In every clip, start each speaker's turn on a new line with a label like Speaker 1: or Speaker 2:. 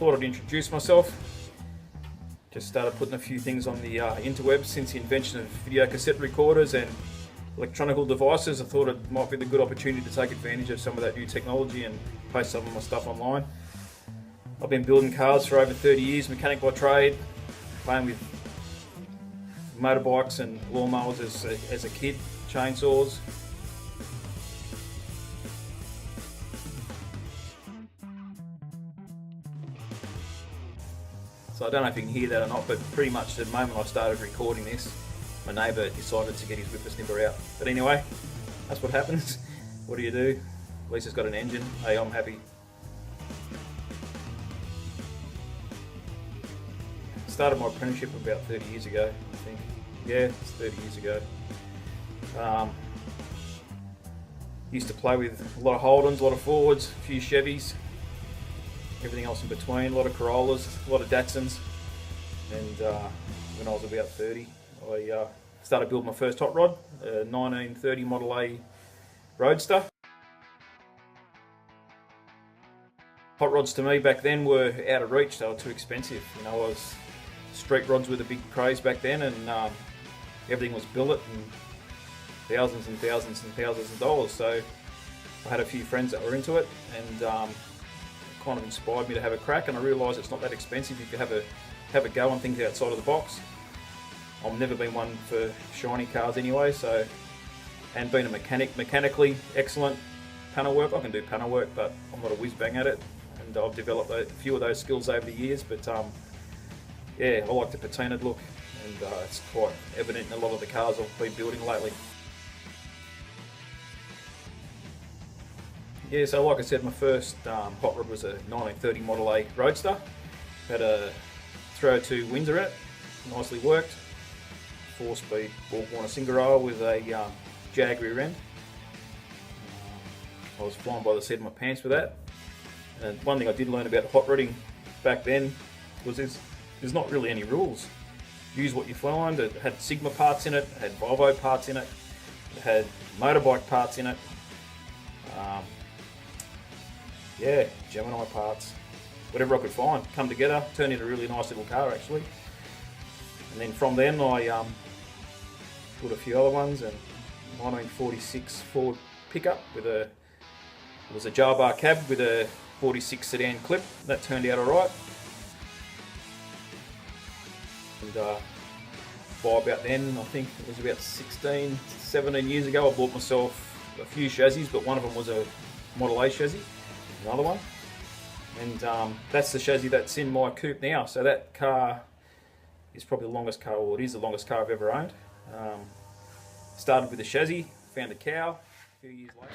Speaker 1: thought I'd introduce myself. Just started putting a few things on the interwebs since the invention of video cassette recorders and electronic devices. I thought it might be the good opportunity to take advantage of some of that new technology and post some of my stuff online. I've been building cars for over 30 years, mechanic by trade, playing with motorbikes and lawnmowers as a kid, chainsaws. So I don't know if you can hear that or not, but pretty much the moment I started recording this, my neighbour decided to get his whippersnipper out. But anyway, that's what happens. What do you do? At least it's got an engine. Hey, I'm happy. Started my apprenticeship about 30 years ago, I think. Yeah, it's 30 years ago. Used to play with a lot of Holdens, a lot of Fords, a few Chevys, everything else in between, a lot of Corollas, a lot of Datsuns. And when I was about 30, I started building my first hot rod, a 1930 Model A Roadster. Hot rods to me back then were out of reach, they were too expensive. You know, I was street rods were the big craze back then, and everything was billet and thousands and thousands and thousands of dollars. So I had a few friends that were into it, and kind of inspired me to have a crack. And I realised it's not that expensive if you have a go on things outside of the box. I've never been one for shiny cars anyway, so, and being a mechanic, mechanically excellent panel work. I can do panel work, but I'm not a whiz bang at it, and I've developed a few of those skills over the years. But yeah, I like the patinaed look, and it's quite evident in a lot of the cars I've been building lately. Yeah, so like I said, my first hot rod was a 1930 Model A Roadster. Had a 302 Windsor in it, nicely worked. 4-speed ball-borne Cinderella with a Jag rear end. I was flying by the seat of my pants with that. And one thing I did learn about hot rodding back then was there's not really any rules. Use what you find. It had Sigma parts in it, it had Volvo parts in it, it had motorbike parts in it. Yeah, Gemini parts, whatever I could find, come together, turned into a really nice little car actually. And then from then I put a few other ones, and 1946 Ford pickup with it was a jar bar cab with a 46 sedan clip. That turned out alright. And by about then, I think it was about 16, 17 years ago, I bought myself a few chassis, but one of them was a Model A chassis, another one. And that's the chassis that's in my Coupe now. So that car is probably the longest car, or it is the longest car I've ever owned. Started with a chassis, found a cow a few years later.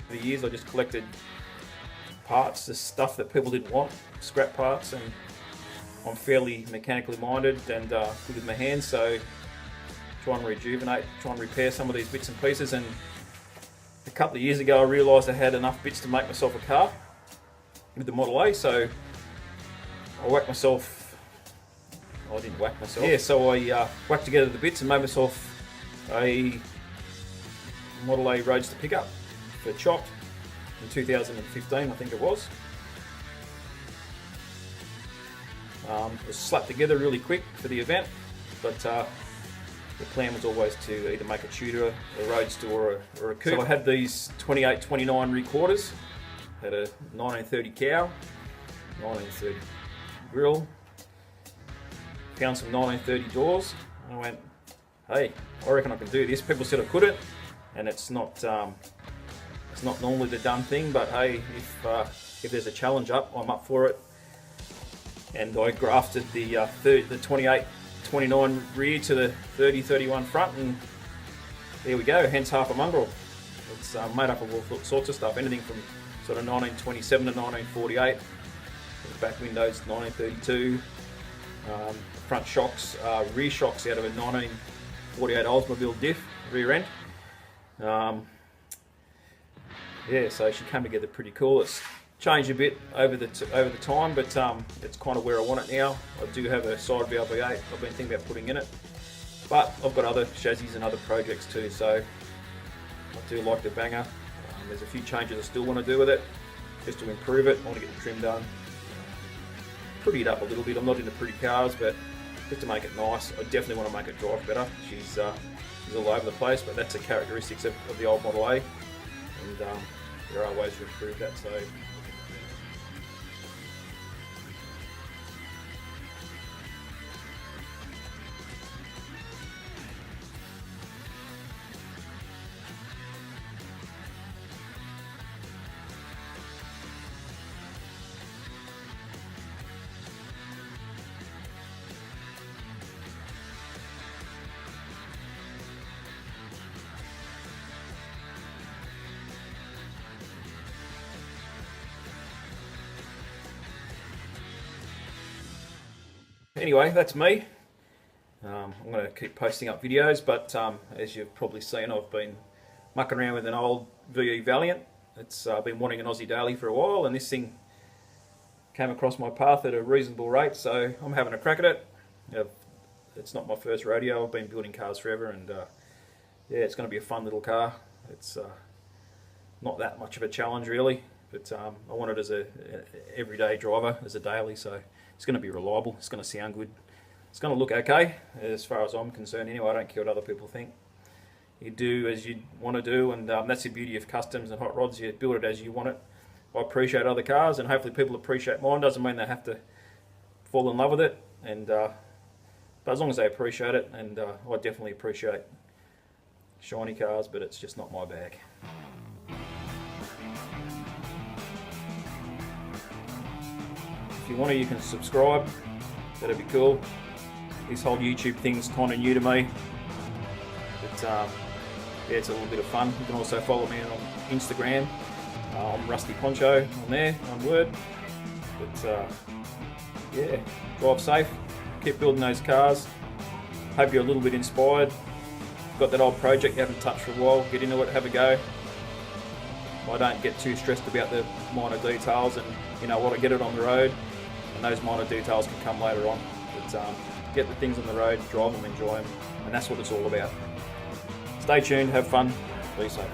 Speaker 1: For the years I just collected parts, the stuff that people didn't want, scrap parts, and I'm fairly mechanically minded and good with my hands, so try and rejuvenate, try and repair some of these bits and pieces. And a couple of years ago I realised I had enough bits to make myself a car with the Model A, so I whacked myself. I didn't whack myself. Yeah, so I whacked together the bits and made myself a Model A Roadster pickup for Chopped in 2015, I think it was. It was slapped together really quick for the event, but the plan was always to either make a Tudor, a Roadster, or a Coupe. So I had these 28-29 recorders, had a 1930 cow, 1930 grill, found some 1930 doors, and I went, hey, I reckon I can do this. People said I couldn't, and it's not normally the done thing, but hey, if there's a challenge up, I'm up for it. And I grafted the 28-29 rear to the 30-31 front, and there we go, hence Halfa Mongrel. It's made up of all sorts of stuff, anything from sort of 1927 to 1948, back windows 1932, front shocks, rear shocks out of a 1948 Oldsmobile diff, rear end. Yeah, so she came together pretty cool. It's changed a bit over the time, but it's kind of where I want it now. I do have a side VLB8 I've been thinking about putting in it, but I've got other chassis and other projects too, so I do like the banger. There's a few changes I still want to do with it, just to improve it. I want to get the trim done, pretty it up a little bit. I'm not into pretty cars, but just to make it nice. I definitely want to make it drive better. She's all over the place, but that's the characteristics of the old Model A, and there are ways to improve that. So anyway, that's me. I'm going to keep posting up videos, but as you've probably seen, I've been mucking around with an old VE Valiant. It's been wanting an Aussie daily for a while, and this thing came across my path at a reasonable rate, so I'm having a crack at it. It's not my first rodeo. I've been building cars forever, and yeah, it's going to be a fun little car. It's not that much of a challenge really, but I want it as a everyday driver, as a daily, so it's going to be reliable, it's going to sound good, it's going to look okay as far as I'm concerned anyway. I don't care what other people think. You do as you want to do, and that's the beauty of customs and hot rods. You build it as you want it. I appreciate other cars, and hopefully people appreciate mine. Doesn't mean they have to fall in love with it, and but as long as they appreciate it, and I definitely appreciate shiny cars, but it's just not my bag. If you want to, you can subscribe. That'd be cool. This whole YouTube thing's kind of new to me, but yeah, it's a little bit of fun. You can also follow me on Instagram. I'm Rusty Poncho on there, one word. But yeah, drive safe, keep building those cars. Hope you're a little bit inspired. Got that old project you haven't touched for a while, get into it, have a go. I don't get too stressed about the minor details, and you know what, I get it on the road, and those minor details can come later on. But get the things on the road, drive them, enjoy them, and that's what it's all about. Stay tuned, have fun, be safe.